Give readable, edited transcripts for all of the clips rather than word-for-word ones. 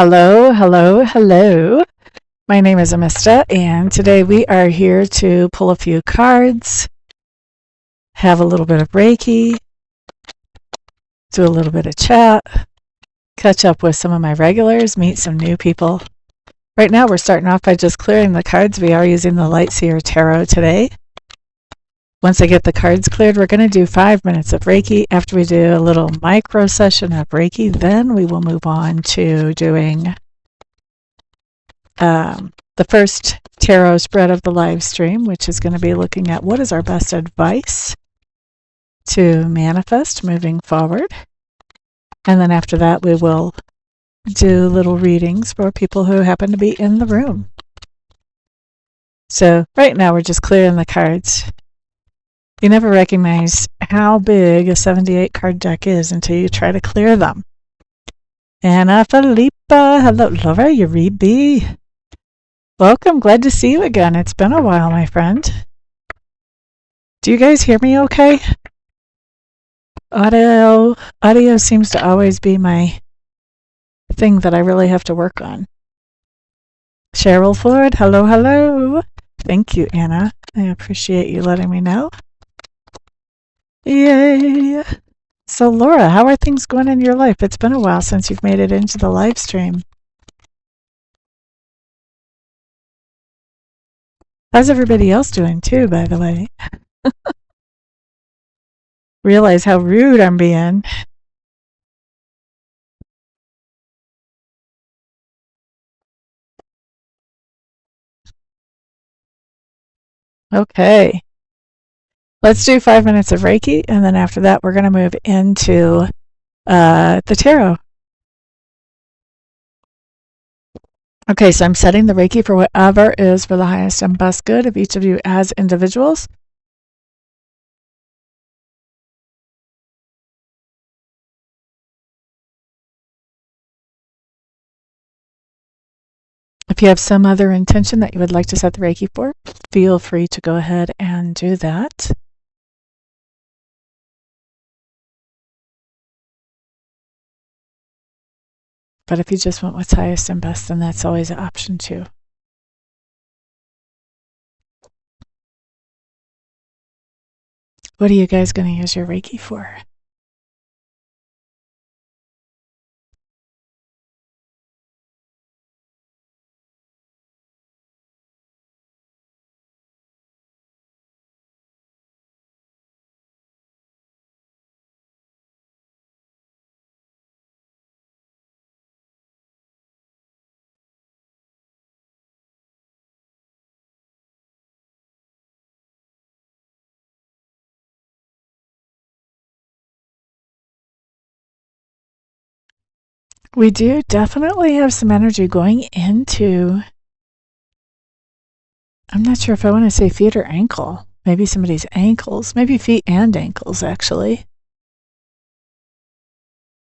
Hello, hello, hello. My name is Amista, and today we are here to pull a few cards, have a little bit of Reiki, do a little bit of chat, catch up with some of my regulars, meet some new people. Right now, we're starting off by just clearing the cards. We are using the Lightseer Tarot today. Once I get the cards cleared, we're going to do 5 minutes of Reiki. After we do a little micro session of Reiki, then we will move on to doing the first tarot spread of the live stream, which is going to be looking at what is our best advice to manifest moving forward. And then after that, we will do little readings for people who happen to be in the room. So right now, we're just clearing the cards. You never recognize how big a 78 card deck is until you try to clear them. Anna Felipa, hello, Laura Uribe. Welcome, glad to see you again. It's been a while, my friend. Do you guys hear me okay? Audio seems to always be my thing that I really have to work on. Cheryl Ford, hello, hello. Thank you, Anna. I appreciate you letting me know. Yay. So, Laura, how are things going in your life? It's been a while since you've made it into the live stream. How's everybody else doing, too, by the way? Realize how rude I'm being. Okay. Let's do 5 minutes of Reiki, and then after that, we're going to move into the tarot. Okay, so I'm setting the Reiki for whatever is for the highest and best good of each of you as individuals. If you have some other intention that you would like to set the Reiki for, feel free to go ahead and do that. But if you just want what's highest and best, then that's always an option too. What are you guys going to use your Reiki for? We do definitely have some energy going into, I'm not sure if I want to say feet or ankle. Maybe somebody's ankles, maybe feet and ankles, actually.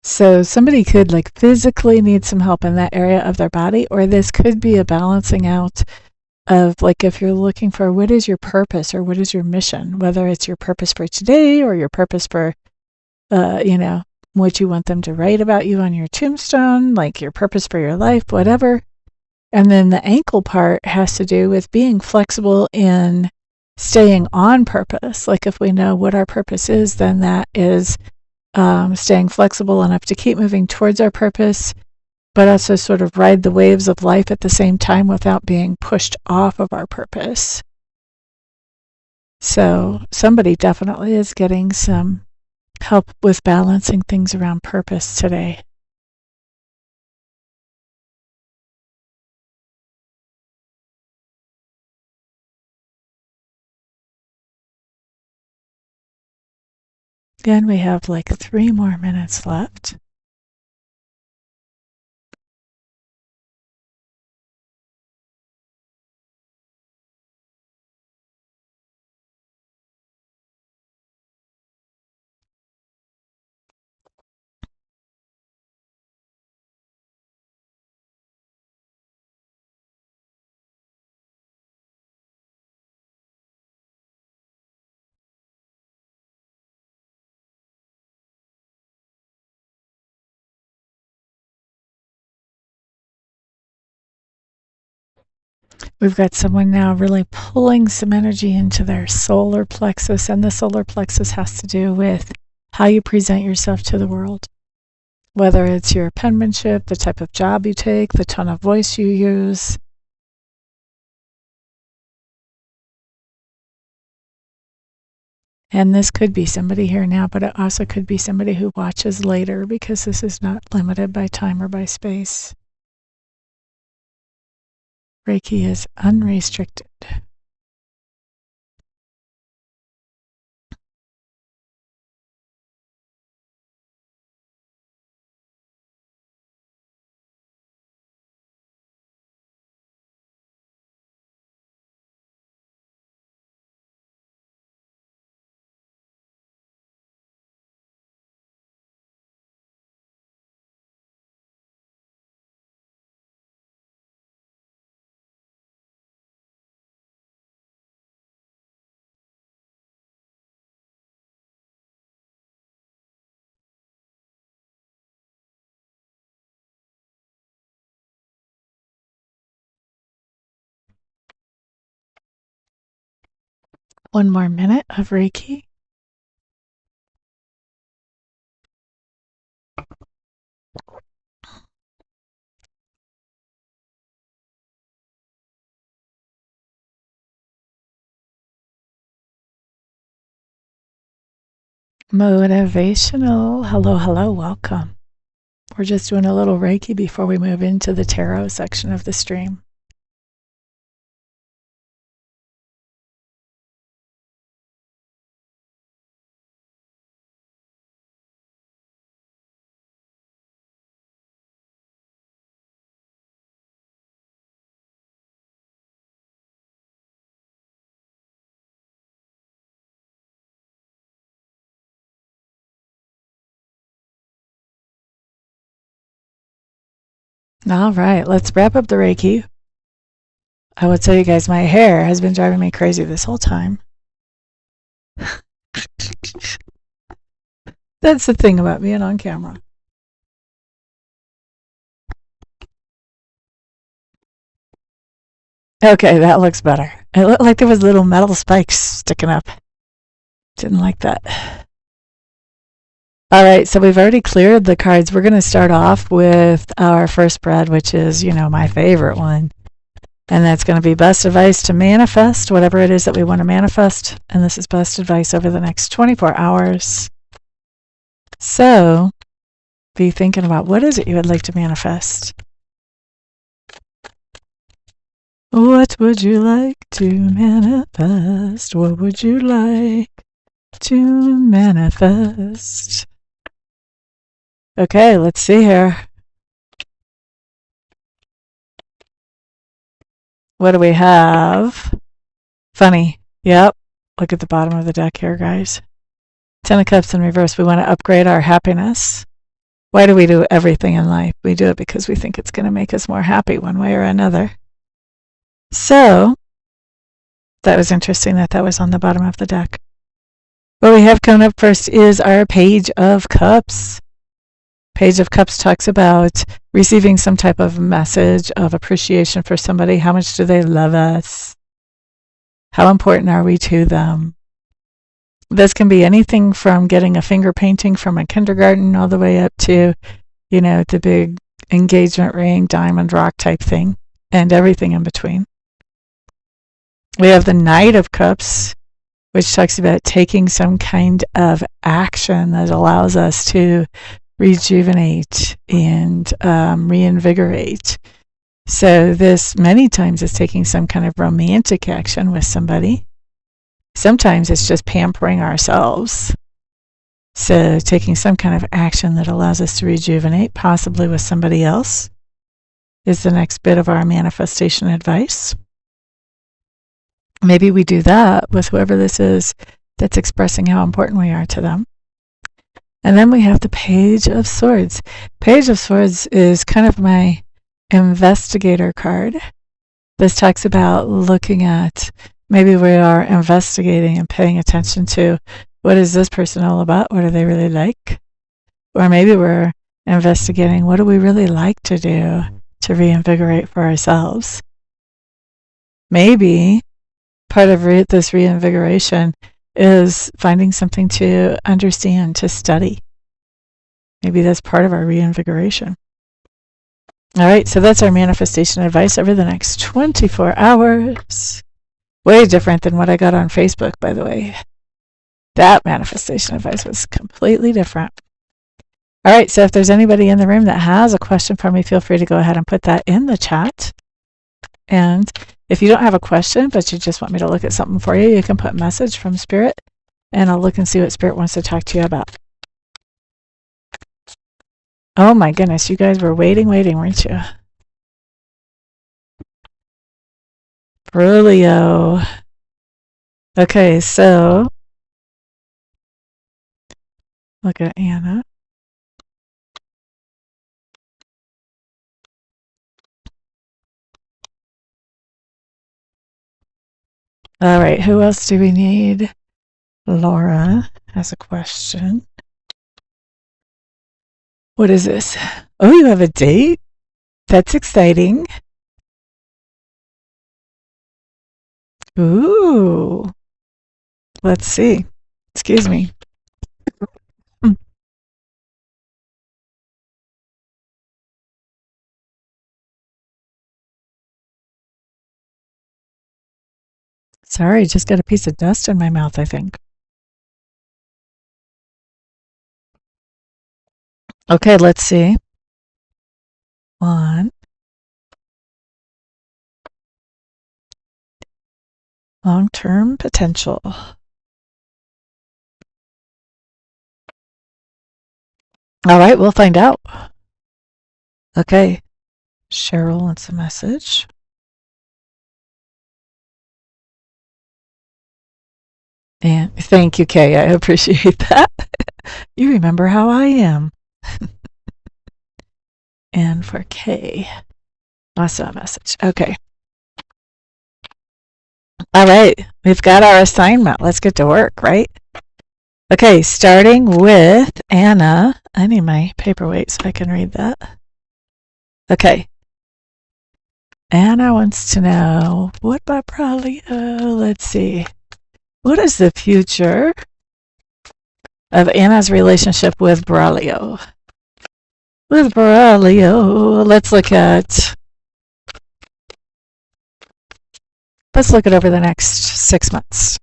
So somebody could like physically need some help in that area of their body, or this could be a balancing out of like if you're looking for what is your purpose or what is your mission, whether it's your purpose for today or your purpose for, what you want them to write about you on your tombstone, like your purpose for your life, whatever. And then the ankle part has to do with being flexible in staying on purpose. Like if we know what our purpose is, then that is staying flexible enough to keep moving towards our purpose, but also sort of ride the waves of life at the same time without being pushed off of our purpose. So somebody definitely is getting some help with balancing things around purpose today. Again, we have like 3 more minutes left. We've got someone now really pulling some energy into their solar plexus, and the solar plexus has to do with how you present yourself to the world. Whether it's your penmanship, the type of job you take, the tone of voice you use. And this could be somebody here now, but it also could be somebody who watches later, because this is not limited by time or by space. Reiki is unrestricted. One more minute of Reiki. Motivational. Hello, hello, welcome. We're just doing a little Reiki before we move into the tarot section of the stream. All right, let's wrap up the Reiki. I will tell you guys, my hair has been driving me crazy this whole time. That's the thing about being on camera. Okay, that looks better. It looked like there was little metal spikes sticking up. Didn't like that. All right, so we've already cleared the cards. We're going to start off with our first spread, which is, my favorite one. And that's going to be best advice to manifest whatever it is that we want to manifest. And this is best advice over the next 24 hours. So be thinking about, what is it you would like to manifest? What would you like to manifest? What would you like to manifest? Okay, let's see here. What do we have? Funny. Yep. Look at the bottom of the deck here, guys. 10 of Cups in reverse. We want to upgrade our happiness. Why do we do everything in life? We do it because we think it's going to make us more happy one way or another. So, that was interesting that was on the bottom of the deck. What we have coming up first is our Page of Cups. Page of Cups talks about receiving some type of message of appreciation for somebody. How much do they love us? How important are we to them? This can be anything from getting a finger painting from a kindergarten all the way up to, the big engagement ring, diamond rock type thing, and everything in between. We have the Knight of Cups, which talks about taking some kind of action that allows us to rejuvenate and reinvigorate. So this many times is taking some kind of romantic action with somebody. Sometimes it's just pampering ourselves. So taking some kind of action that allows us to rejuvenate, possibly with somebody else, is the next bit of our manifestation advice. Maybe we do that with whoever this is that's expressing how important we are to them. And then we have the Page of Swords. Page of Swords is kind of my investigator card. This talks about looking at, maybe we are investigating and paying attention to, what is this person all about? What do they really like? Or maybe we're investigating, what do we really like to do to reinvigorate for ourselves? maybe part of this reinvigoration is finding something to understand, to study. Maybe that's part of our reinvigoration. All right, so that's our manifestation advice over the next 24 hours. Way different than what I got on Facebook, by the way. That manifestation advice was completely different. All right, so if there's anybody in the room that has a question for me, feel free to go ahead and put that in the chat. And if you don't have a question, but you just want me to look at something for you, you can put message from Spirit, and I'll look and see what Spirit wants to talk to you about. Oh my goodness, you guys were waiting, weren't you? Brolio. Okay, so look at Anna. All right, who else do we need? Laura has a question. What is this? Oh, you have a date? That's exciting. Ooh. Let's see. Excuse me. Sorry, just got a piece of dust in my mouth, I think. Okay, let's see. 1. Long-term potential. All right, we'll find out. Okay, Cheryl wants a message. And thank you, Kay. I appreciate that. You remember how I am. And for Kay, also a message. Okay. All right, we've got our assignment. Let's get to work, right? Okay, starting with Anna. I need my paperweight so I can read that. Okay. Anna wants to know, what about Braulio? Let's see. What is the future of Anna's relationship with Braulio? With Braulio, let's look at over the next 6 months.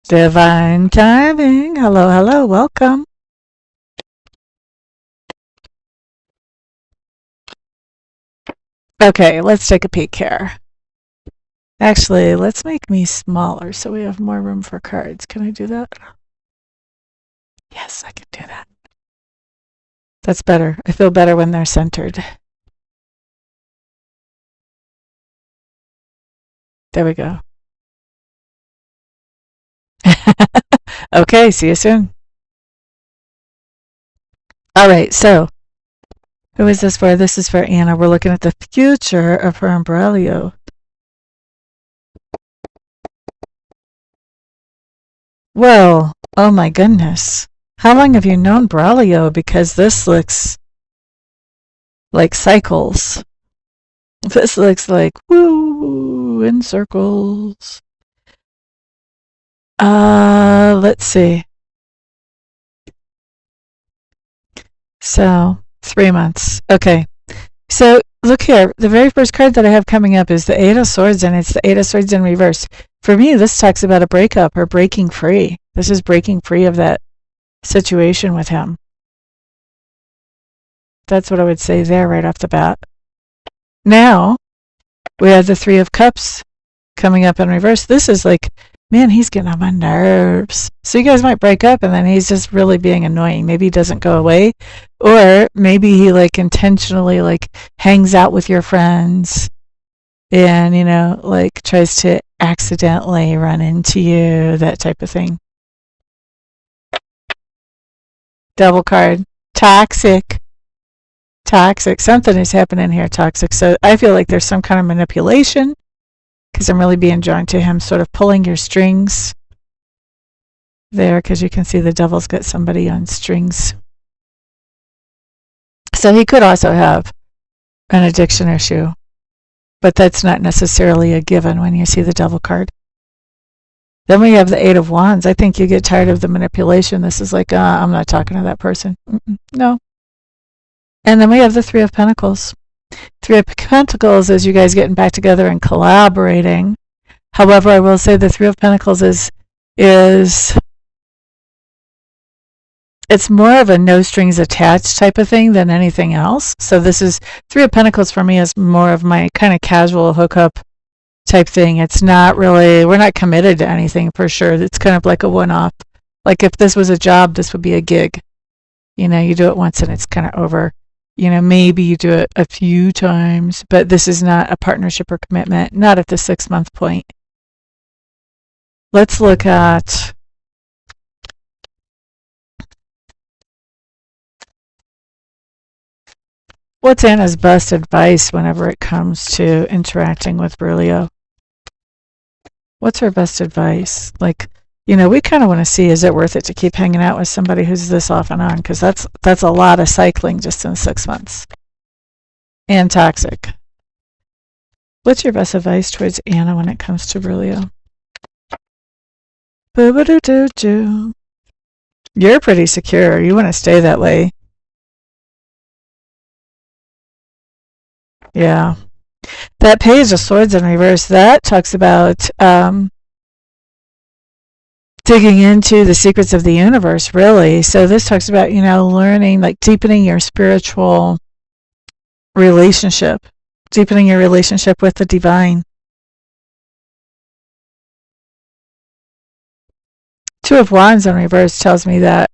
Divine timing. Hello, hello, welcome. Okay, let's take a peek here. Actually, let's make me smaller so we have more room for cards. Can I do that? Yes, I can do that. That's better. I feel better when they're centered. There we go. Okay, see you soon. All right, so who is this for? This is for Anna. We're looking at the future of her and Braulio. Well, oh my goodness. How long have you known Braulio? Because this looks like cycles. This looks like woo in circles. Let's see. So 3 months. Okay. So look here. The very first card that I have coming up is the 8 of Swords, and it's the 8 of Swords in reverse. For me, this talks about a breakup or breaking free. This is breaking free of that situation with him. That's what I would say there right off the bat. Now, we have the 3 of Cups coming up in reverse. This is like, man, he's getting on my nerves. So you guys might break up and then he's just really being annoying. Maybe he doesn't go away. Or maybe he like intentionally like hangs out with your friends and, you know, like tries to accidentally run into you, that type of thing. Double card. Toxic. Toxic. Something is happening here, toxic. So I feel like there's some kind of manipulation because I'm really being drawn to him sort of pulling your strings there, because you can see the devil's got somebody on strings. So he could also have an addiction issue, but that's not necessarily a given when you see the Devil card. Then we have the Eight of Wands. I think you get tired of the manipulation. This is like, I'm not talking to that person. No. And then we have the Three of Pentacles. Three of Pentacles is you guys getting back together and collaborating. However, I will say the Three of Pentacles is it's more of a no strings attached type of thing than anything else. So this is Three of Pentacles for me is more of my kind of casual hookup type thing. It's not really, we're not committed to anything for sure. It's kind of like a one-off. Like if this was a job, this would be a gig. You know, you do it once and it's kind of over. You know, maybe you do it a few times, but this is not a partnership or commitment, not at the 6-month point. Let's look at what's Anna's best advice whenever it comes to interacting with Berlio. What's her best advice? Like, you know, we kind of want to see, is it worth it to keep hanging out with somebody who's this off and on? Because that's a lot of cycling just in 6 months. And toxic. What's your best advice towards Anna when it comes to Berlio? Boo-ba-doo-doo-doo. You're pretty secure. You want to stay that way. Yeah. That Page of Swords in reverse, that talks about digging into the secrets of the universe, really. So this talks about, you know, learning, like deepening your spiritual relationship, deepening your relationship with the divine. Two of Wands in reverse tells me that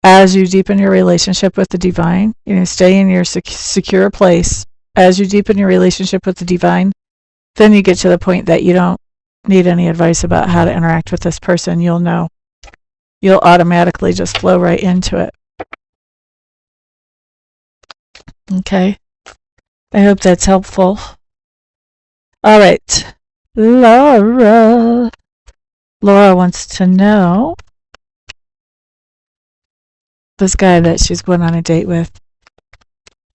as you deepen your relationship with the divine, you know, stay in your secure place. As you deepen your relationship with the divine, then you get to the point that you don't need any advice about how to interact with this person. You'll know. You'll automatically just flow right into it. Okay. I hope that's helpful. All right. Laura. Laura wants to know this guy that she's going on a date with.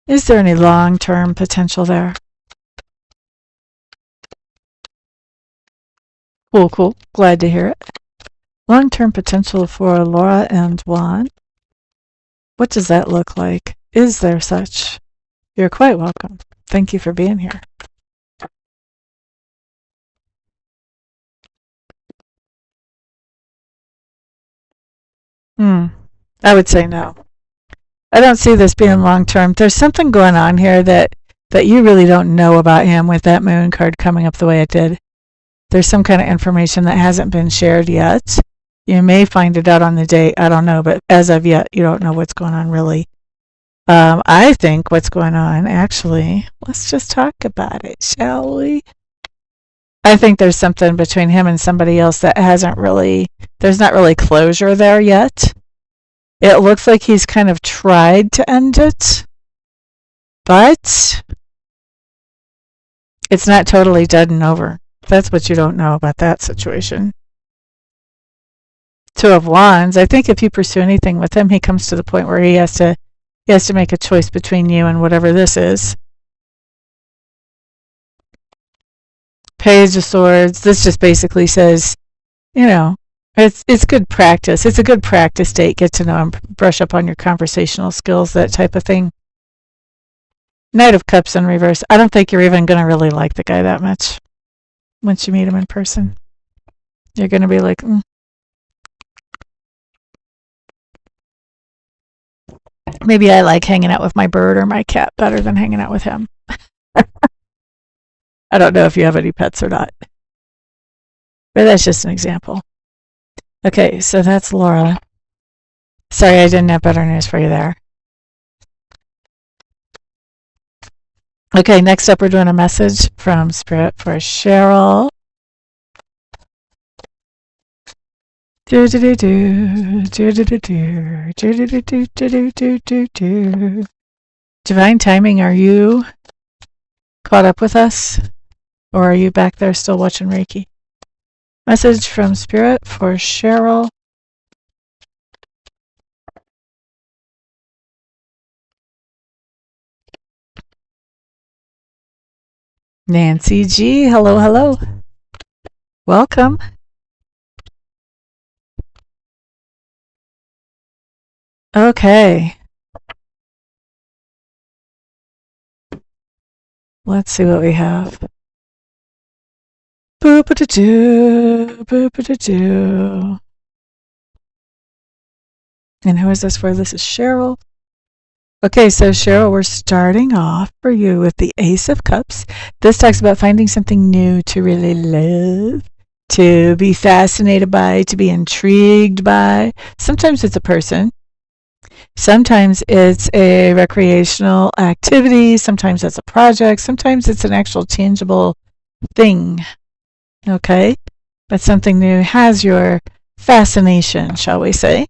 Is there any long-term potential there? Cool. Glad to hear it. Long-term potential for Laura and Juan. What does that look like? Is there such? You're quite welcome. Thank you for being here. I would say no. I don't see this being long-term. There's something going on here that you really don't know about him with that moon card coming up the way it did. There's some kind of information that hasn't been shared yet. You may find it out on the date. I don't know, but as of yet, you don't know what's going on really. I think what's going on, actually, let's just talk about it, shall we? I think there's something between him and somebody else that hasn't really, there's not really closure there yet. It looks like he's kind of tried to end it, but it's not totally dead and over. That's what you don't know about that situation. Two of Wands, I think if you pursue anything with him, he comes to the point where he has to make a choice between you and whatever this is. Page of Swords, this just basically says, you know, it's good practice. It's a good practice date. Get to know him, brush up on your conversational skills, that type of thing. Knight of Cups in reverse. I don't think you're even going to really like the guy that much once you meet him in person. You're going to be like, maybe I like hanging out with my bird or my cat better than hanging out with him. I don't know if you have any pets or not. But that's just an example. Okay, so that's Laura. Sorry, I didn't have better news for you there. Okay, next up we're doing a message from Spirit for Cheryl. Divine timing, are you caught up with us? Or are you back there still watching Reiki? Message from Spirit for Cheryl. Nancy G, hello, hello. Welcome. Okay. Let's see what we have. Boop-a-da-doo, boop-a-da-doo. And who is this for? This is Cheryl. Okay, so Cheryl, we're starting off for you with the Ace of Cups. This talks about finding something new to really love, to be fascinated by, to be intrigued by. Sometimes it's a person. Sometimes it's a recreational activity. Sometimes it's a project. Sometimes it's an actual tangible thing. Okay? But something new has your fascination, shall we say.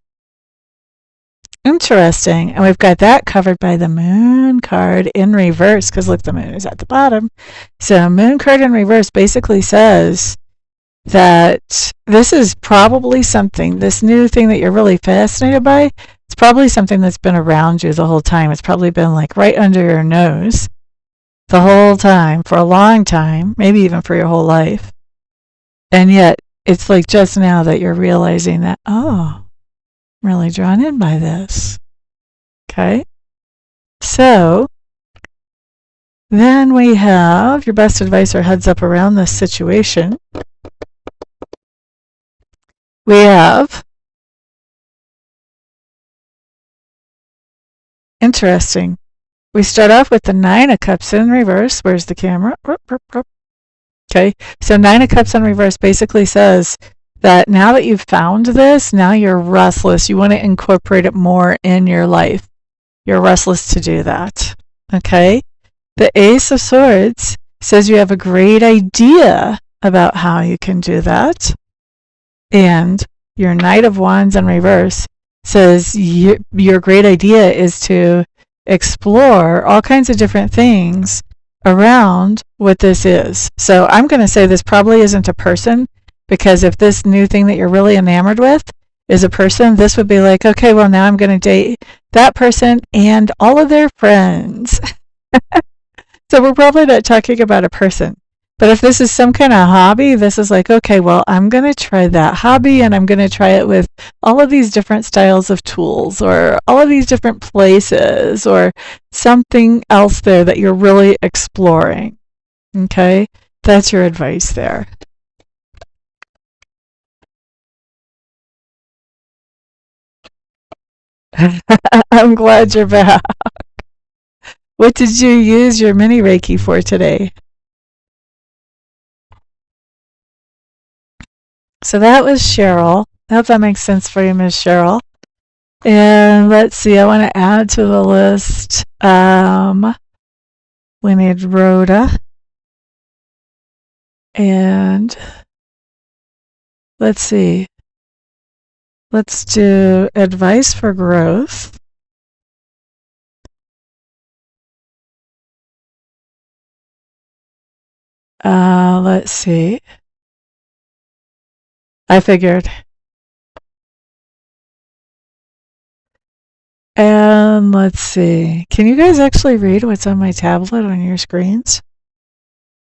Interesting. And we've got that covered by the moon card in reverse, because look, the moon is at the bottom. So moon card in reverse basically says that this is probably something, this new thing that you're really fascinated by, it's probably something that's been around you the whole time. It's probably been like right under your nose the whole time, for a long time, maybe even for your whole life. And yet it's like just now that you're realizing that, oh, I'm really drawn in by this. Okay? So then we have your best advice or heads up around this situation. We have interesting. We start off with the Nine of Cups in reverse. Where's the camera? Okay, so Nine of Cups in reverse basically says that now that you've found this, now you're restless. You want to incorporate it more in your life. You're restless to do that. Okay? The Ace of Swords says you have a great idea about how you can do that. And your Knight of Wands in reverse says your great idea is to explore all kinds of different things around what this is. So I'm going to say this probably isn't a person, because if this new thing that you're really enamored with is a person, this would be like, okay, well, now I'm going to date that person and all of their friends. So we're probably not talking about a person. But if this is some kind of hobby, this is like, okay, well, I'm going to try that hobby, and I'm going to try it with all of these different styles of tools, or all of these different places, or something else there that you're really exploring. Okay? That's your advice there. I'm glad you're back. What did you use your mini Reiki for today? So that was Cheryl. I hope that makes sense for you, Miss Cheryl. And let's see, I want to add to the list. We need Rhoda. And let's see. Let's do advice for growth. Let's see. I figured. And let's see. Can you guys actually read what's on my tablet on your screens?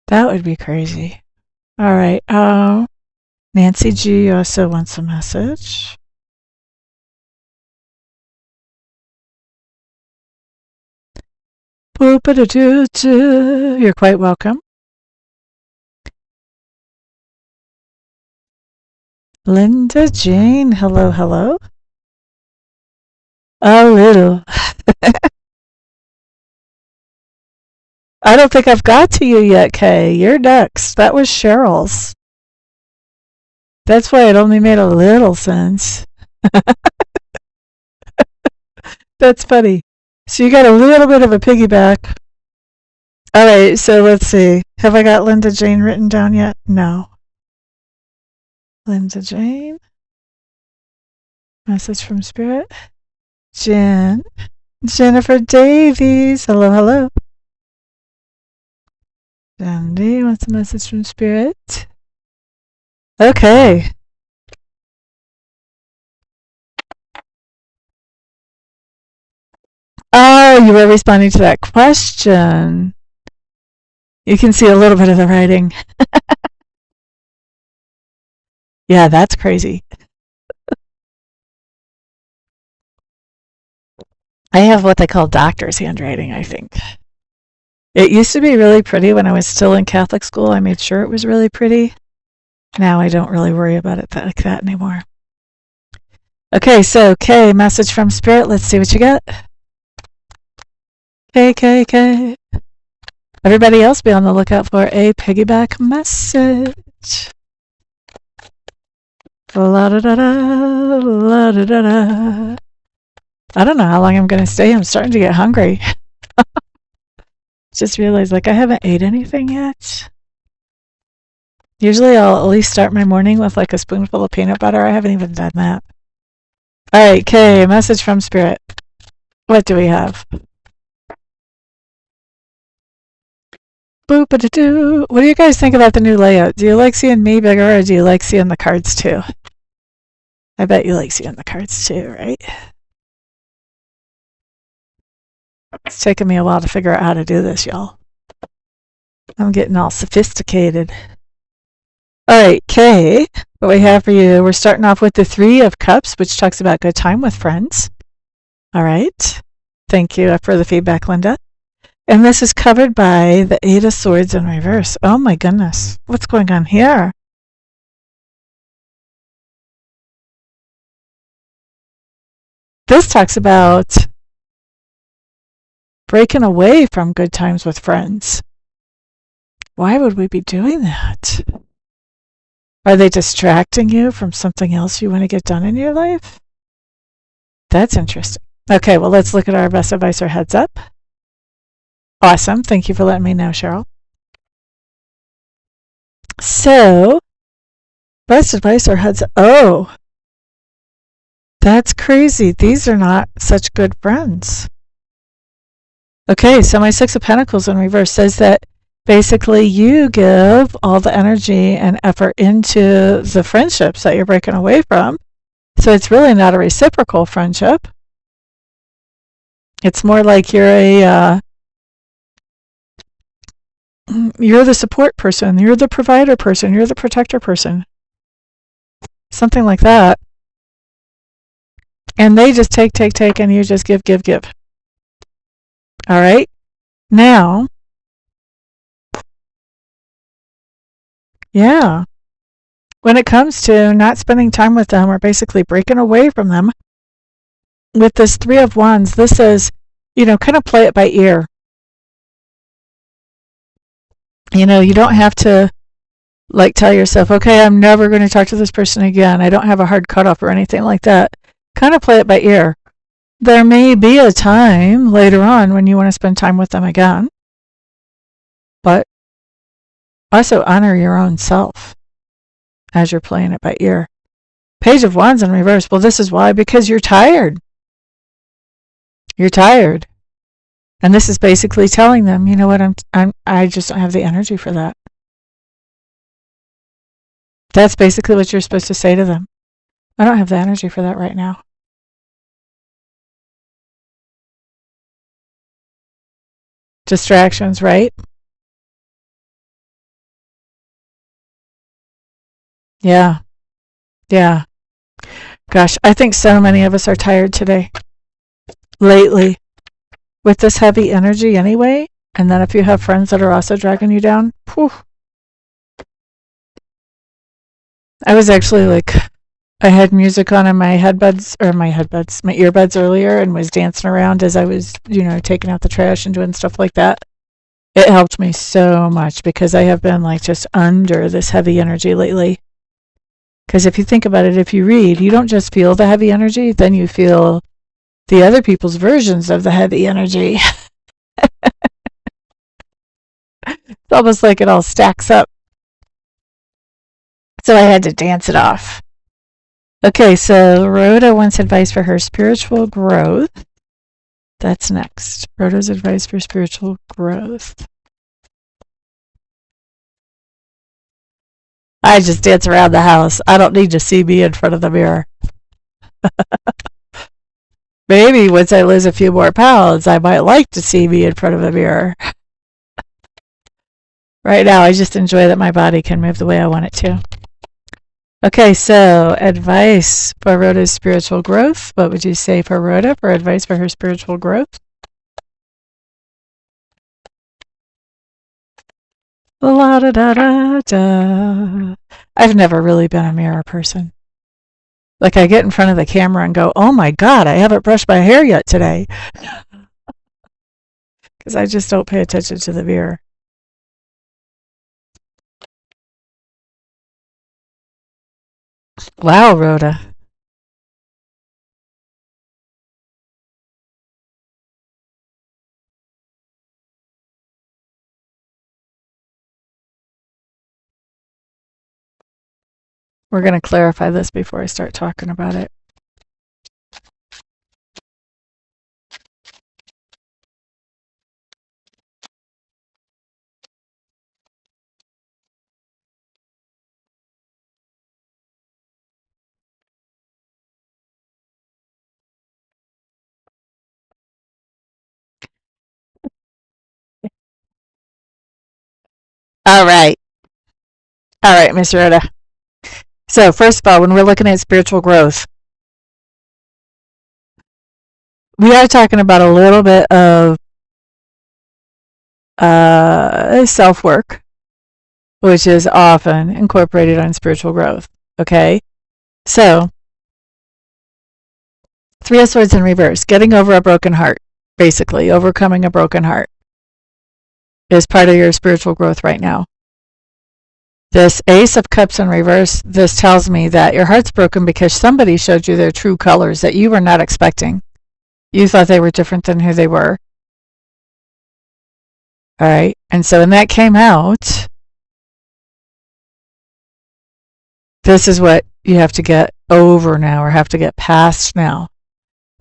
That would be crazy. All right. Nancy G also wants a message. Boop-a-da-doo-doo. You're quite welcome. Linda Jane, hello, hello. A little. I don't think I've got to you yet, Kay. You're next. That was Cheryl's. That's why it only made a little sense. That's funny. So you got a little bit of a piggyback. All right, so let's see. Have I got Linda Jane written down yet? No. Linda Jane. Message from Spirit. Jennifer Davies. Hello, hello. Dandy wants a message from Spirit. Okay. Oh, you were responding to that question. You can see a little bit of the writing. Yeah, that's crazy. I have what they call doctor's handwriting, I think. It used to be really pretty when I was still in Catholic school. I made sure it was really pretty. Now I don't really worry about it like that anymore. Okay, so K, message from Spirit. Let's see what you get. K. Everybody else be on the lookout for a piggyback message. La da da da, la da da da. I don't know how long I'm going to stay. I'm starting to get hungry. Just realized, like, I haven't ate anything yet. Usually I'll at least start my morning with like a spoonful of peanut butter. I haven't even done that. All right, Kay, message from Spirit. What do we have? Boop-a-da-doo. What do you guys think about the new layout? Do you like seeing me bigger, or do you like seeing the cards too? I bet you like seeing the cards too, right? It's taken me a while to figure out how to do this, y'all. I'm getting all sophisticated. All right, Kay, what we have for you, we're starting off with the Three of Cups, which talks about good time with friends. All right. Thank you for the feedback, Linda. And this is covered by the Eight of Swords in reverse. Oh my goodness. What's going on here? This talks about breaking away from good times with friends. Why would we be doing that? Are they distracting you from something else you want to get done in your life? That's interesting. Okay, well, let's look at our best advice or heads up. Awesome. Thank you for letting me know, Cheryl. So, best advice or heads up. Oh, that's crazy. These are not such good friends. Okay, so my Six of Pentacles in reverse says that basically you give all the energy and effort into the friendships that you're breaking away from. So it's really not a reciprocal friendship. It's more like you're the support person, you're the provider person, you're the protector person. Something like that. And they just take, and you just give. All right? Now, yeah, when it comes to not spending time with them or basically breaking away from them, with this Three of Wands, this says, kind of play it by ear. You don't have to tell yourself, okay, I'm never going to talk to this person again. I don't have a hard cutoff or anything like that. Kind of play it by ear. There may be a time later on when you want to spend time with them again, but also honor your own self as you're playing it by ear. Page of Wands in reverse. Well, this is why, because you're tired. You're tired. And this is basically telling them, you know what, I just don't have the energy for that. That's basically what you're supposed to say to them. I don't have the energy for that right now. Distractions, right? Yeah. Gosh, I think so many of us are tired today. Lately. With this heavy energy anyway. And then if you have friends that are also dragging you down, whew. I was actually I had music on in my earbuds earlier, and was dancing around as I was, taking out the trash and doing stuff like that. It helped me so much because I have been just under this heavy energy lately. Because if you think about it, if you read, you don't just feel the heavy energy, then you feel the other people's versions of the heavy energy. It's almost like it all stacks up. So I had to dance it off. Okay, so Rhoda wants advice for her spiritual growth. That's next. Rhoda's advice for spiritual growth. I just dance around the house. I don't need to see me in front of the mirror. Maybe once I lose a few more pounds, I might like to see me in front of a mirror. Right now, I just enjoy that my body can move the way I want it to. Okay, so advice for Rhoda's spiritual growth. What would you say for Rhoda for advice for her spiritual growth? La da da da da. I've never really been a mirror person. Like I get in front of the camera and go, oh my God, I haven't brushed my hair yet today. Because I just don't pay attention to the mirror. Wow, Rhoda. We're going to clarify this before I start talking about it. All right. All right, Miss Rhoda. So, first of all, when we're looking at spiritual growth, we are talking about a little bit of self work, which is often incorporated on spiritual growth. Okay? So, Three of Swords in reverse, getting over a broken heart, basically, overcoming a broken heart, is part of your spiritual growth right now. This Ace of Cups in reverse, this tells me that your heart's broken because somebody showed you their true colors that you were not expecting. You thought they were different than who they were. All right. And so when that came out, this is what you have to get over now or have to get past now.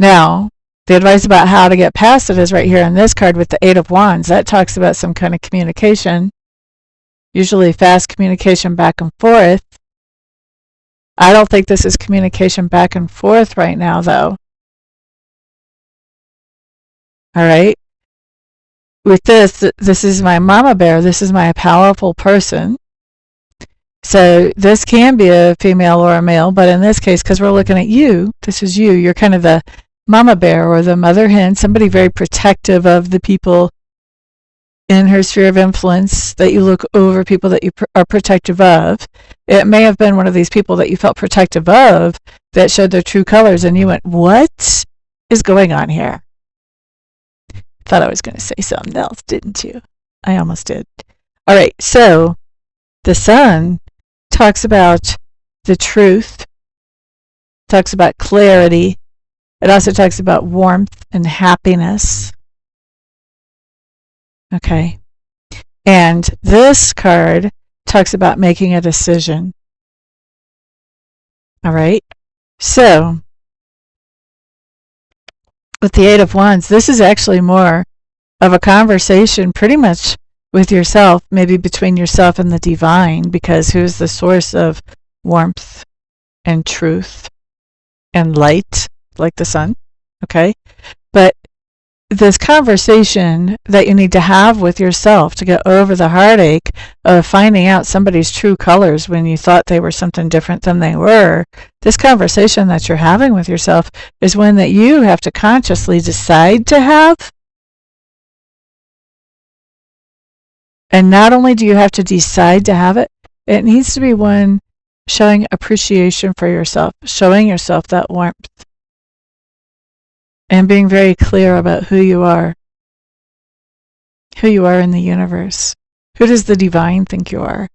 Now, the advice about how to get past it is right here in this card with the Eight of Wands. That talks about some kind of communication, usually fast communication back and forth. I don't think this is communication back and forth right now, though. All right. With this, this is my mama bear. This is my powerful person. So this can be a female or a male, but in this case, because we're looking at you, this is you. You're kind of the mama bear or the mother hen, somebody very protective of the people in her sphere of influence, that you look over people that you are protective of. It may have been one of these people that you felt protective of that showed their true colors, and you went, what is going on here? Thought I was going to say something else, didn't you? I almost did. All right, so the sun talks about the truth, talks about clarity. It also talks about warmth and happiness. Okay. And this card talks about making a decision. All right. So, with the Eight of Wands, this is actually more of a conversation pretty much with yourself, maybe between yourself and the divine, because who's the source of warmth and truth and light, like the sun. Okay. But this conversation that you need to have with yourself to get over the heartache of finding out somebody's true colors when you thought they were something different than they were, this conversation that you're having with yourself is one that you have to consciously decide to have. And not only do you have to decide to have it, it needs to be one showing appreciation for yourself, showing yourself that warmth, and being very clear about who you are in the universe. Who does the divine think you are?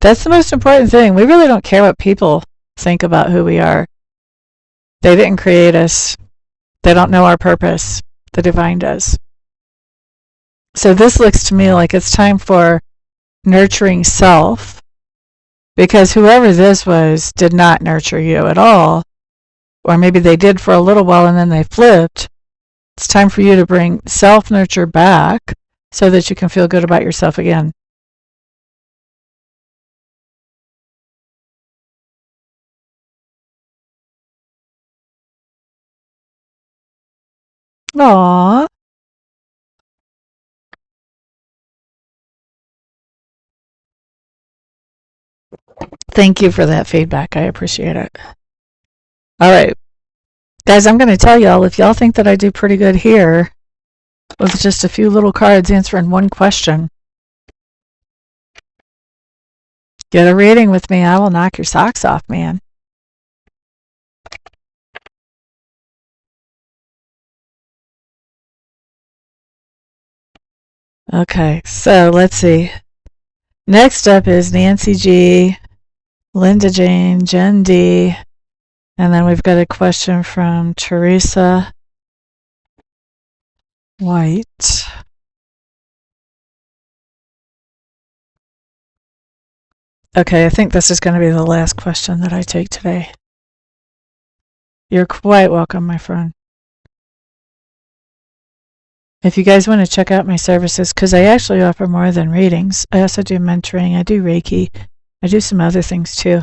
That's the most important thing. We really don't care what people think about who we are. They didn't create us. They don't know our purpose. The divine does. So this looks to me like it's time for nurturing self, because whoever this was did not nurture you at all. Or maybe they did for a little while and then they flipped. It's time for you to bring self-nurture back so that you can feel good about yourself again. Aww. Thank you for that feedback. I appreciate it. All right. Guys, I'm going to tell y'all, if y'all think that I do pretty good here with just a few little cards answering one question, get a reading with me. I will knock your socks off, man. Okay, so let's see. Next up is Nancy G, Linda Jane, Jen D, and then we've got a question from Teresa White. Okay, I think this is going to be the last question that I take today. You're quite welcome, my friend. If you guys want to check out my services, because I actually offer more than readings. I also do mentoring, I do Reiki, I do some other things too.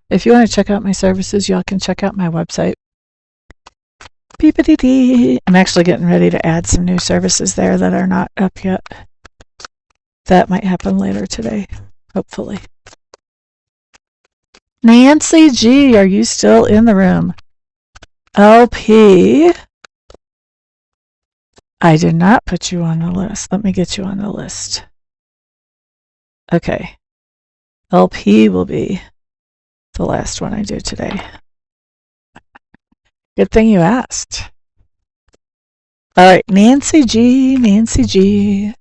If you want to check out my services, y'all can check out my website. Beep-a-dee-dee. I'm actually getting ready to add some new services there that are not up yet. That might happen later today, hopefully. Nancy G, are you still in the room? LP, I did not put you on the list. Let me get you on the list. Okay. LP will be the last one I do today. Good thing you asked. All right, Nancy G, Nancy G.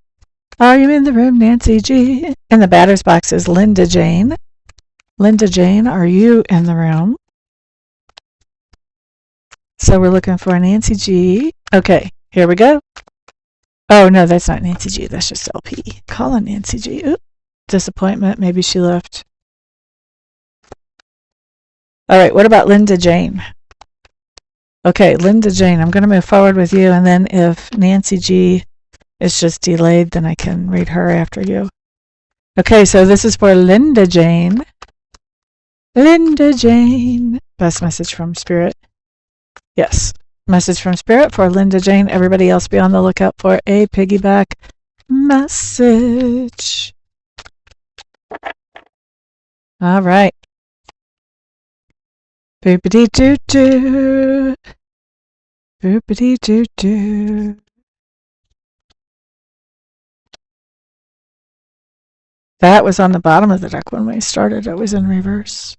Are you in the room, Nancy G? In the batter's box is Linda Jane. Linda Jane, are you in the room? So we're looking for Nancy G. Okay, here we go. Oh, no, that's not Nancy G. That's just LP. Calling Nancy G. Oop, disappointment. Maybe she left. All right, what about Linda Jane? Okay, Linda Jane, I'm going to move forward with you, and then if Nancy G is just delayed, then I can read her after you. Okay, so this is for Linda Jane. Linda Jane. Best message from Spirit. Yes. Message from Spirit for Linda Jane. Everybody else be on the lookout for a piggyback message. All right. Boopity-doo-doo. Boopity-doo-doo. That was on the bottom of the deck when we started. It was in reverse.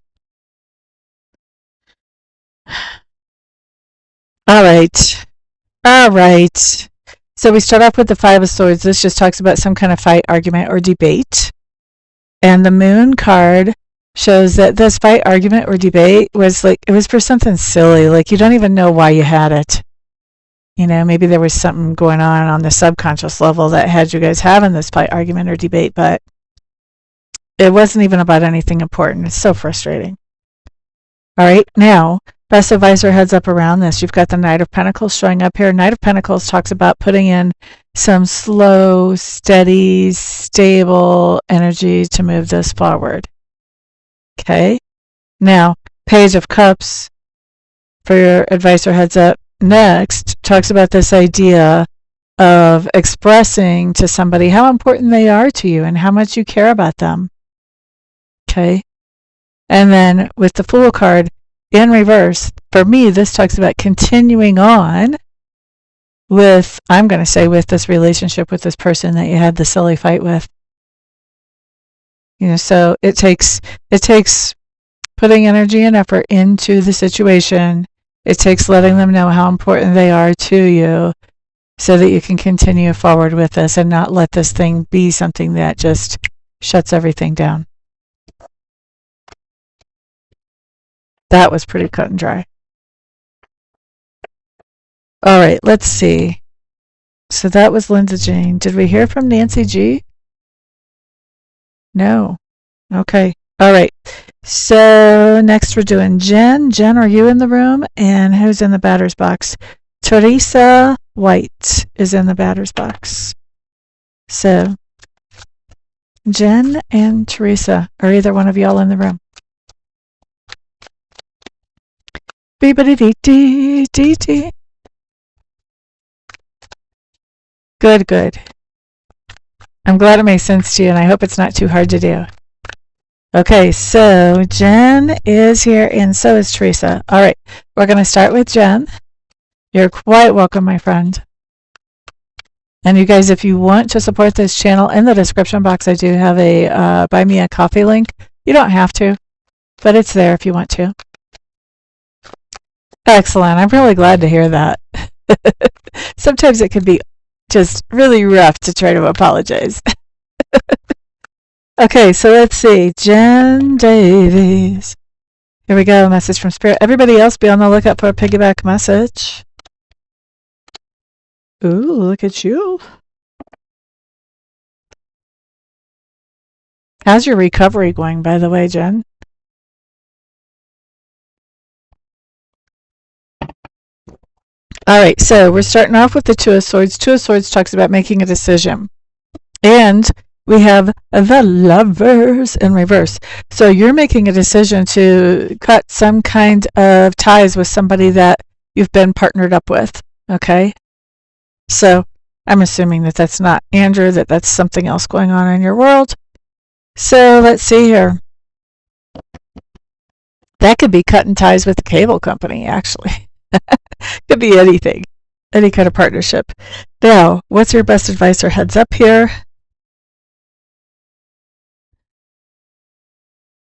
All right. All right. So we start off with the Five of Swords. This just talks about some kind of fight, argument, or debate. And the Moon card shows that this fight, argument, or debate was like, it was for something silly. Like you don't even know why you had it. You know, maybe there was something going on the subconscious level that had you guys having this fight, argument, or debate, but it wasn't even about anything important. It's so frustrating. All right. Now, best advisor heads up around this. You've got the Knight of Pentacles showing up here. Knight of Pentacles talks about putting in some slow, steady, stable energy to move this forward. Okay. Now, Page of Cups for your advisor heads up next talks about this idea of expressing to somebody how important they are to you and how much you care about them. Okay. And then with the Fool card in reverse, for me, this talks about continuing on with, I'm going to say, with this relationship with this person that you had the silly fight with. You know, so it takes putting energy and effort into the situation. It takes letting them know how important they are to you so that you can continue forward with this and not let this thing be something that just shuts everything down. That was pretty cut and dry. All right, let's see. So that was Linda Jane. Did we hear from Nancy G? No. Okay. All right. So next we're doing Jen. Jen, are you in the room? And who's in the batter's box? Teresa White is in the batter's box. So Jen and Teresa, are either one of y'all in the room? Beep-a-dee-dee-dee-dee. Good, good. I'm glad it makes sense to you, and I hope it's not too hard to do. Okay, so Jen is here and so is Teresa. All right, we're going to start with Jen. You're quite welcome, my friend. And you guys, if you want to support this channel, in the description box, I do have a Buy Me a Coffee link. You don't have to, but it's there if you want to. Excellent. I'm really glad to hear that. Sometimes it can be just really rough to try to apologize. Okay, so let's see. Jen Davies. Here we go. Message from Spirit. Everybody else be on the lookout for a piggyback message. Ooh, look at you. How's your recovery going, by the way, Jen? All right, so we're starting off with the Two of Swords. Two of Swords talks about making a decision. And we have the Lovers in reverse. So you're making a decision to cut some kind of ties with somebody that you've been partnered up with, okay? So I'm assuming that that's not Andrew, that that's something else going on in your world. So let's see here. That could be cutting ties with the cable company, actually. Could be anything, any kind of partnership. Now, what's your best advice or heads up here?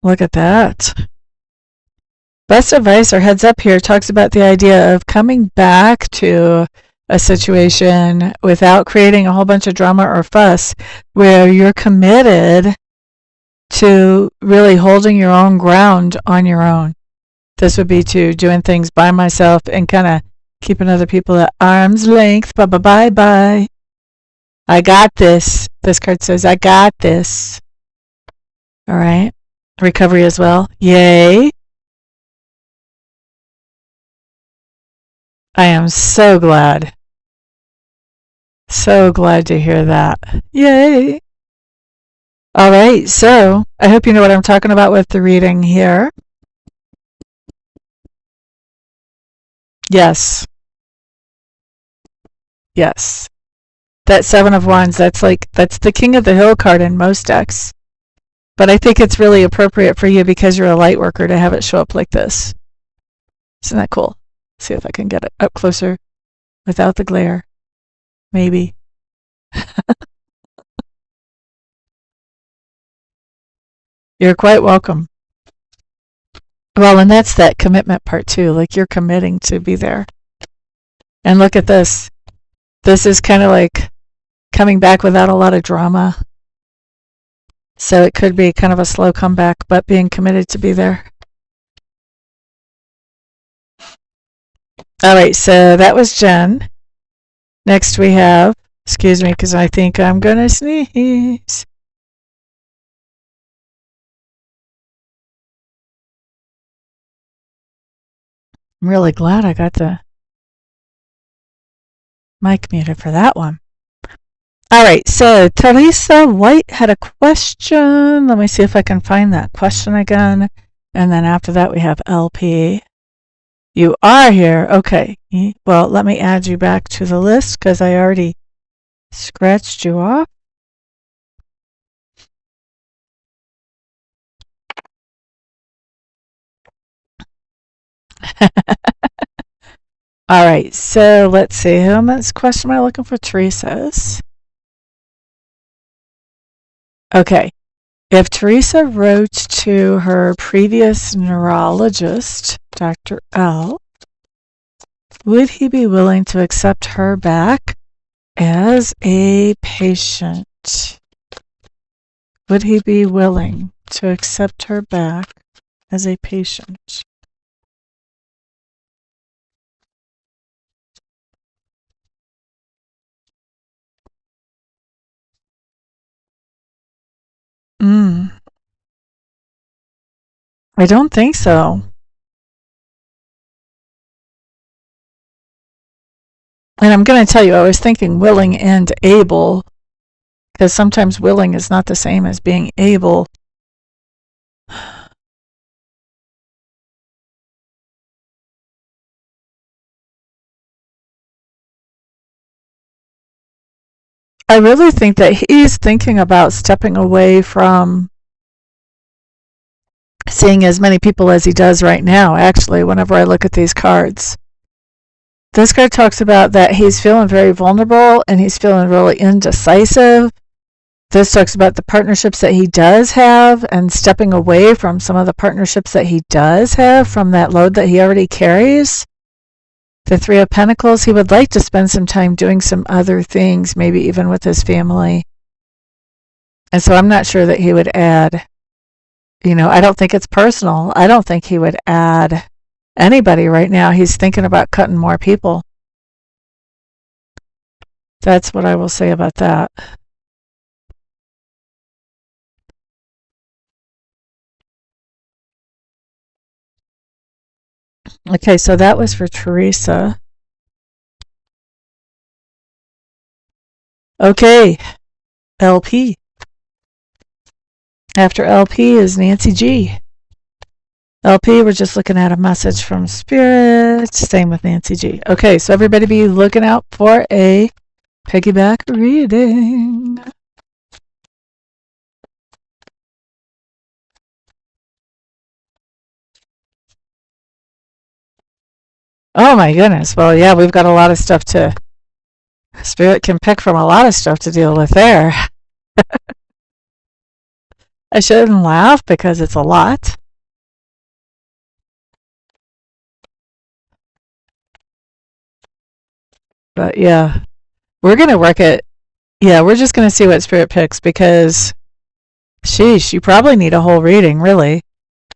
Look at that. Best advice or heads up here talks about the idea of coming back to a situation without creating a whole bunch of drama or fuss, where you're committed to really holding your own ground on your own. This would be to doing things by myself and kind of keeping other people at arm's length. Bye-bye. I got this. This card says, I got this. All right. Recovery as well. Yay. I am so glad. So glad to hear that. Yay. All right. So I hope you know what I'm talking about with the reading here. Yes. Yes. That Seven of Wands, that's the King of the Hill card in most decks. But I think it's really appropriate for you because you're a light worker to have it show up like this. Isn't that cool? See if I can get it up closer without the glare. Maybe. You're quite welcome. Well, and that's that commitment part too. Like you're committing to be there. And look at this. This is kind of like coming back without a lot of drama. So it could be kind of a slow comeback, but being committed to be there. All right, so that was Jen. Next we have, excuse me, because I think I'm going to sneeze. I'm really glad I got the mic muted for that one. All right, so Teresa White had a question. Let me see if I can find that question again. And then after that, we have LP. You are here. Okay. Well, let me add you back to the list because I already scratched you off. All right, so let's see. How much question am I looking for? Teresa's. Okay. If Teresa wrote to her previous neurologist, Dr. L, would he be willing to accept her back as a patient? Would he be willing to accept her back as a patient? I don't think so. And I'm going to tell you, I was thinking willing and able, because sometimes willing is not the same as being able. I really think that he's thinking about stepping away from seeing as many people as he does right now, actually, whenever I look at these cards. This card talks about that he's feeling very vulnerable and he's feeling really indecisive. This talks about the partnerships that he does have and stepping away from some of the partnerships that he does have from that load that he already carries. The Three of Pentacles, he would like to spend some time doing some other things, maybe even with his family. And so I'm not sure that he would add, I don't think it's personal. I don't think he would add anybody right now. He's thinking about cutting more people. That's what I will say about that. Okay, so that was for Teresa. Okay, LP. After LP is Nancy G. LP, we're just looking at a message from Spirit. Same with Nancy G. Okay, so everybody be looking out for a piggyback reading. Oh my goodness. Well, yeah, we've got a lot of stuff to... Spirit can pick from a lot of stuff to deal with there. I shouldn't laugh because it's a lot. But yeah, we're going to work it. Yeah, we're just going to see what Spirit picks because, sheesh, you probably need a whole reading, really.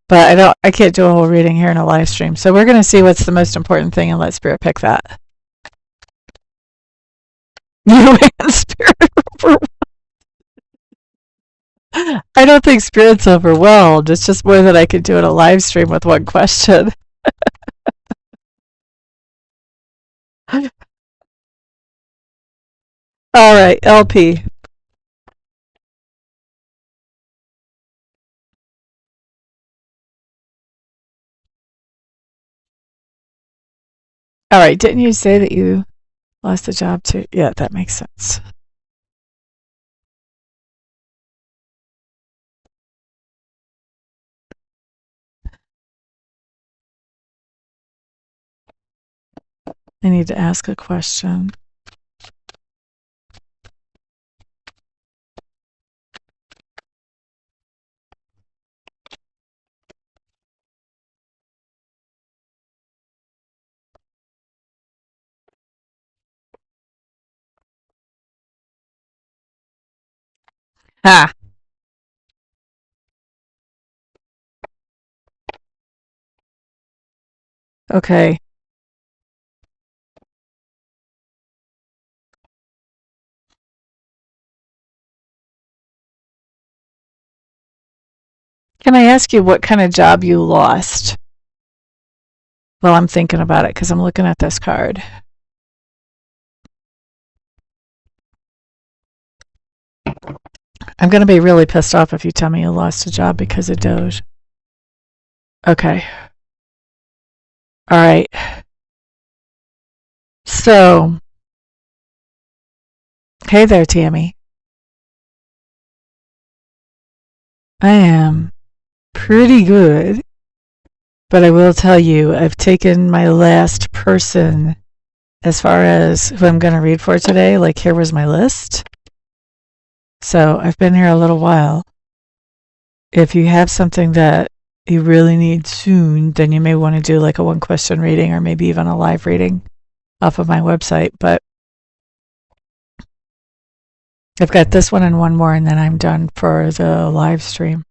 But I can't do a whole reading here in a live stream. So we're going to see what's the most important thing and let Spirit pick that. You and Spirit overwhelmed. I don't think Spirit's overwhelmed. It's just more than I can do in a live stream with one question. All right, LP. All right, didn't you say that you lost a job too? Yeah, that makes sense. I need to ask a question. Ha! Okay. Can I ask you what kind of job you lost? Well, I'm thinking about it because I'm looking at this card. I'm going to be really pissed off if you tell me you lost a job because of Doge. Okay. All right. So, hey there, Tammy. I am pretty good, but I will tell you, I've taken my last person as far as who I'm going to read for today. Like, here was my list. So, I've been here a little while. If you have something that you really need soon, then you may want to do like a one question reading or maybe even a live reading off of my website. But I've got this one and one more, and then I'm done for the live stream.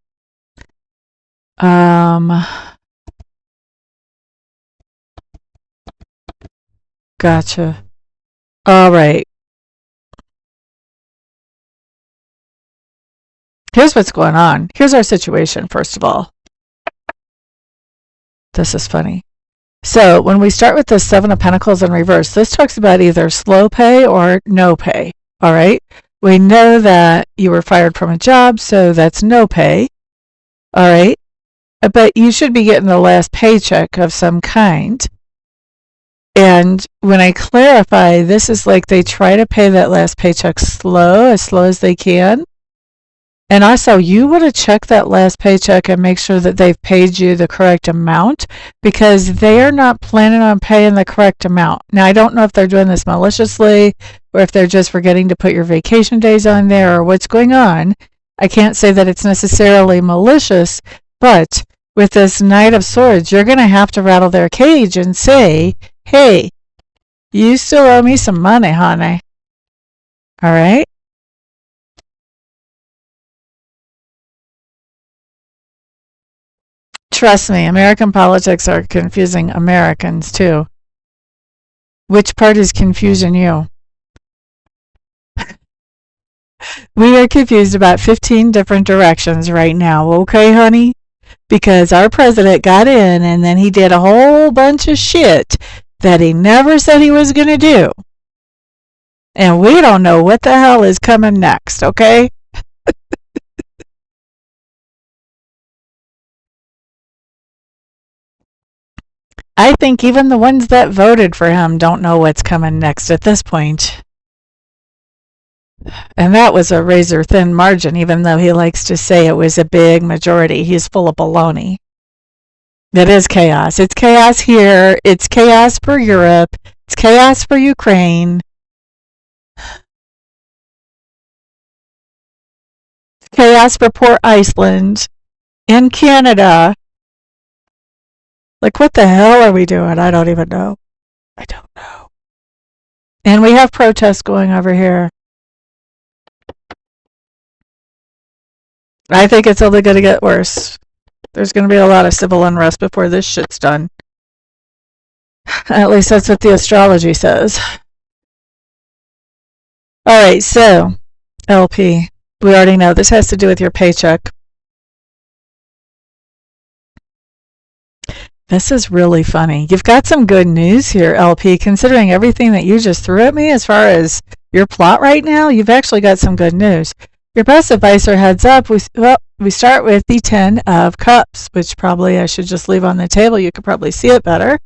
Gotcha. All right. Here's what's going on. Here's our situation, first of all. This is funny. So when we start with the Seven of Pentacles in reverse, this talks about either slow pay or no pay. All right. We know that you were fired from a job, so that's no pay. All right. But you should be getting the last paycheck of some kind. And when I clarify, this is like they try to pay that last paycheck as slow as they can. And also, you want to check that last paycheck and make sure that they've paid you the correct amount, because they are not planning on paying the correct amount. Now, I don't know if they're doing this maliciously or if they're just forgetting to put your vacation days on there or what's going on. I can't say that it's necessarily malicious, but with this Knight of Swords, you're going to have to rattle their cage and say, hey, you still owe me some money, honey. All right? Trust me, American politics are confusing Americans too. Which part is confusing you? We are confused about 15 different directions right now, okay, honey? Because our president got in and then he did a whole bunch of shit that he never said he was going to do. And we don't know what the hell is coming next, okay? I think even the ones that voted for him don't know what's coming next at this point. And that was a razor thin margin, even though he likes to say it was a big majority. He's full of baloney. It is chaos. It's chaos here. It's chaos for Europe. It's chaos for Ukraine. It's chaos for poor Iceland. In Canada. Like, what the hell are we doing? I don't even know. I don't know. And we have protests going over here. I think it's only going to get worse. There's going to be a lot of civil unrest before this shit's done. At least that's what the astrology says. All right, so, LP, we already know this has to do with your paycheck. This is really funny. You've got some good news here, LP, considering everything that you just threw at me as far as your plot right now. You've actually got some good news. Your best advisor heads up. We start with the 10 of Cups, which probably I should just leave on the table. You could probably see it better.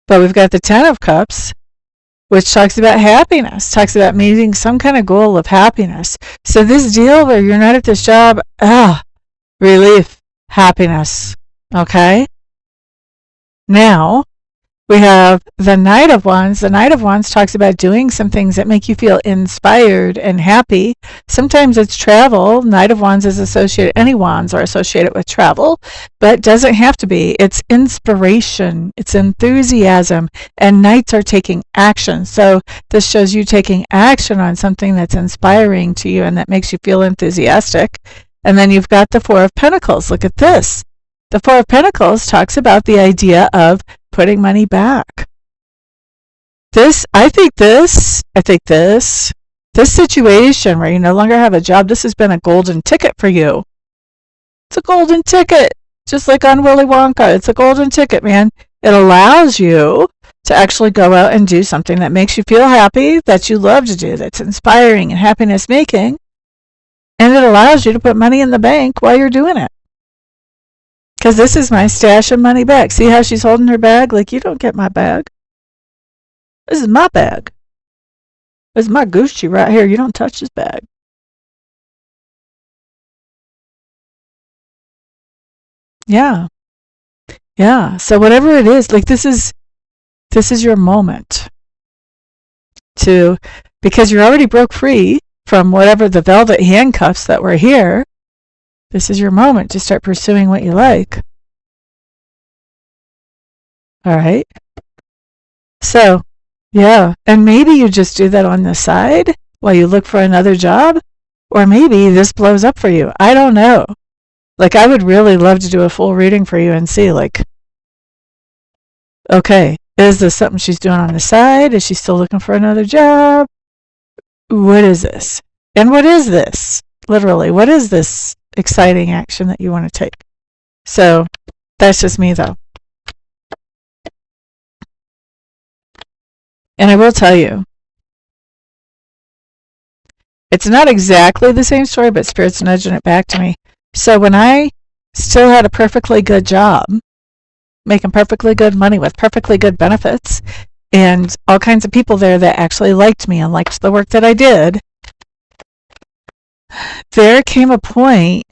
But we've got the 10 of Cups, which talks about happiness, talks about meeting some kind of goal of happiness. So this deal where you're not at this job, relief, happiness, okay? Now, we have the Knight of Wands. The Knight of Wands talks about doing some things that make you feel inspired and happy. Sometimes it's travel. Knight of Wands is associated, any wands are associated with travel, but doesn't have to be. It's inspiration. It's enthusiasm. And Knights are taking action. So this shows you taking action on something that's inspiring to you and that makes you feel enthusiastic. And then you've got the Four of Pentacles. Look at this. The Four of Pentacles talks about the idea of putting money back. I think this situation where you no longer have a job, this has been a golden ticket for you. It's a golden ticket. Just like on Willy Wonka. It's a golden ticket, man. It allows you to actually go out and do something that makes you feel happy, that you love to do, that's inspiring and happiness making. And it allows you to put money in the bank while you're doing it. Because this is my stash of money back. See how she's holding her bag? Like, you don't get my bag. This is my bag. This is my Gucci right here. You don't touch this bag. Yeah. Yeah. So whatever it is, like this is your moment to, because you're already broke free from whatever the velvet handcuffs that were here. This is your moment to start pursuing what you like. All right. So, yeah. And maybe you just do that on the side while you look for another job. Or maybe this blows up for you. I don't know. Like, I would really love to do a full reading for you and see, like, okay, is this something she's doing on the side? Is she still looking for another job? What is this? And what is this? Literally, what is this exciting action that you want to take? So that's just me, though. And I will tell you, it's not exactly the same story, but Spirit's nudging it back to me. So when I still had a perfectly good job, making perfectly good money with perfectly good benefits, and all kinds of people there that actually liked me and liked the work that I did, there came a point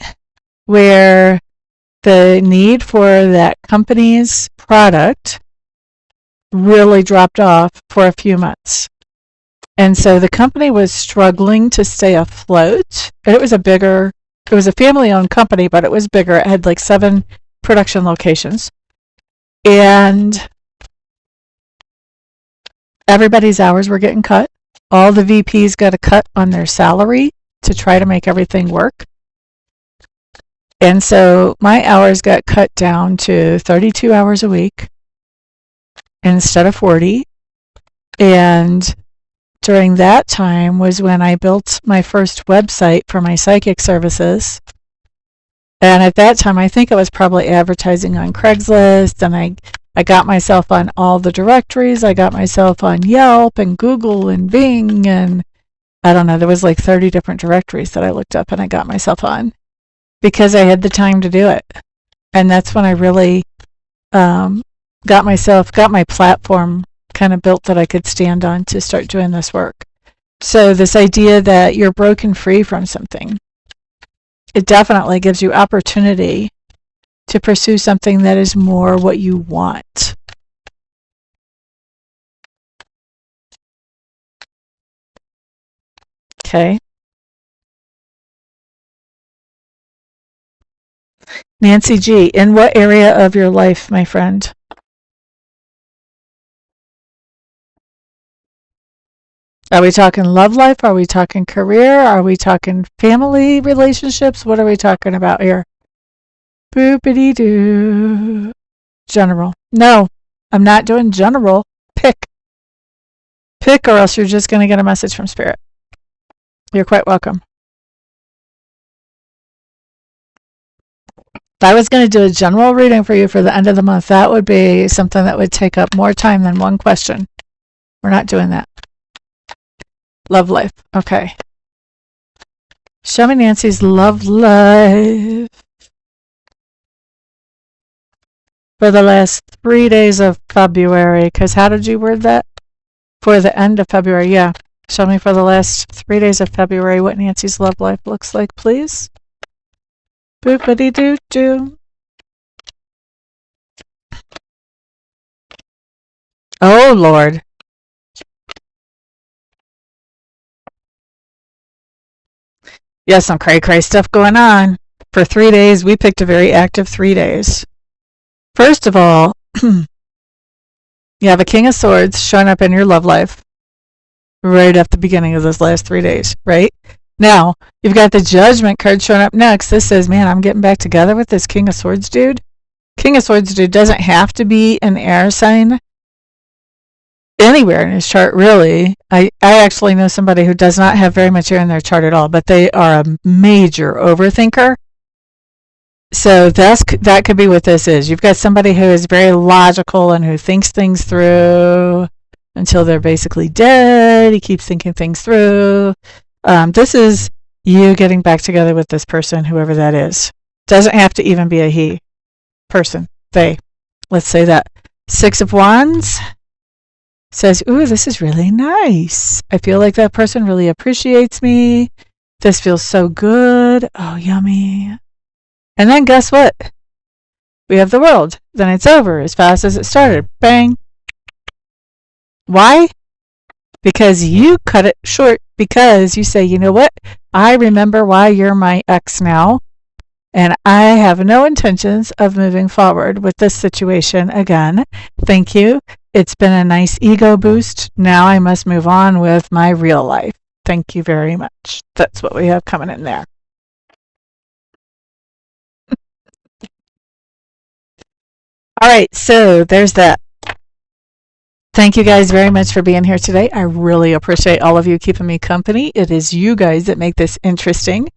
where the need for that company's product really dropped off for a few months. And so the company was struggling to stay afloat. It was a family-owned company, but it was bigger. It had like 7 production locations. And everybody's hours were getting cut. All the VPs got a cut on their salary to try to make everything work. And so my hours got cut down to 32 hours a week instead of 40. And during that time was when I built my first website for my psychic services. And at that time, I think I was probably advertising on Craigslist, and I got myself on all the directories. I got myself on Yelp and Google and Bing, and I don't know, there was like 30 different directories that I looked up and I got myself on because I had the time to do it. And that's when I really got my platform kind of built that I could stand on to start doing this work. So this idea that you're broken free from something, it definitely gives you opportunity to pursue something that is more what you want. Okay. Nancy G, in what area of your life, my friend? Are we talking love life? Are we talking career? Are we talking family relationships? What are we talking about here? Boopity doo. General. No, I'm not doing general. Pick. Pick, or else you're just going to get a message from Spirit. You're quite welcome. If I was going to do a general reading for you for the end of the month, that would be something that would take up more time than one question. We're not doing that. Love life. Okay. Show me Nancy's love life for the last 3 days of February. Because how did you word that? For the end of February. Yeah. Show me for the last 3 days of February what Nancy's love life looks like, please. Boopity doo doo. Oh, Lord. Yes, some cray-cray stuff going on. For 3 days, we picked a very active 3 days. First of all, you have a King of Swords showing up in your love life right at the beginning of those last 3 days, right? Now, you've got the Judgment card showing up next. This says, man, I'm getting back together with this King of Swords dude. King of Swords dude doesn't have to be an air sign anywhere in his chart, really. I actually know somebody who does not have very much air in their chart at all, but they are a major overthinker. So that could be what this is. You've got somebody who is very logical and who thinks things through until they're basically dead. He keeps thinking things through. This is you getting back together with this person, whoever that is. Doesn't have to even be a he. Person. They. Let's say that. 6 of Wands says, ooh, this is really nice. I feel like that person really appreciates me. This feels so good. Oh, yummy. And then guess what? We have the World. Then it's over as fast as it started. Bang. Why? Because you cut it short, because you say, you know what? I remember why you're my ex now, and I have no intentions of moving forward with this situation again. Thank you. It's been a nice ego boost. Now I must move on with my real life. Thank you very much. That's what we have coming in there. All right, so there's that. Thank you guys very much for being here today. I really appreciate all of you keeping me company. It is you guys that make this interesting.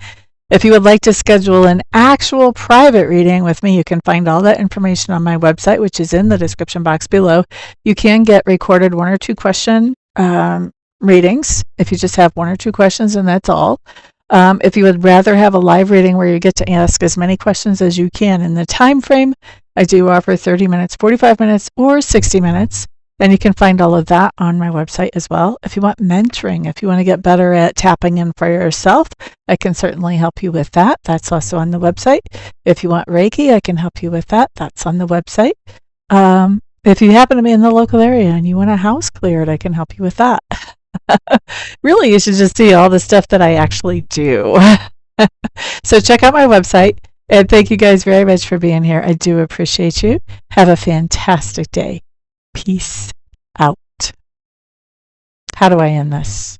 If you would like to schedule an actual private reading with me, you can find all that information on my website, which is in the description box below. You can get recorded 1 or 2 question readings if you just have 1 or 2 questions, and that's all. If you would rather have a live reading where you get to ask as many questions as you can in the time frame, I do offer 30 minutes, 45 minutes, or 60 minutes. And you can find all of that on my website as well. If you want mentoring, if you want to get better at tapping in for yourself, I can certainly help you with that. That's also on the website. If you want Reiki, I can help you with that. That's on the website. If you happen to be in the local area and you want a house cleared, I can help you with that. Really, you should just see all the stuff that I actually do. So check out my website. And thank you guys very much for being here. I do appreciate you. Have a fantastic day. Peace out. How do I end this?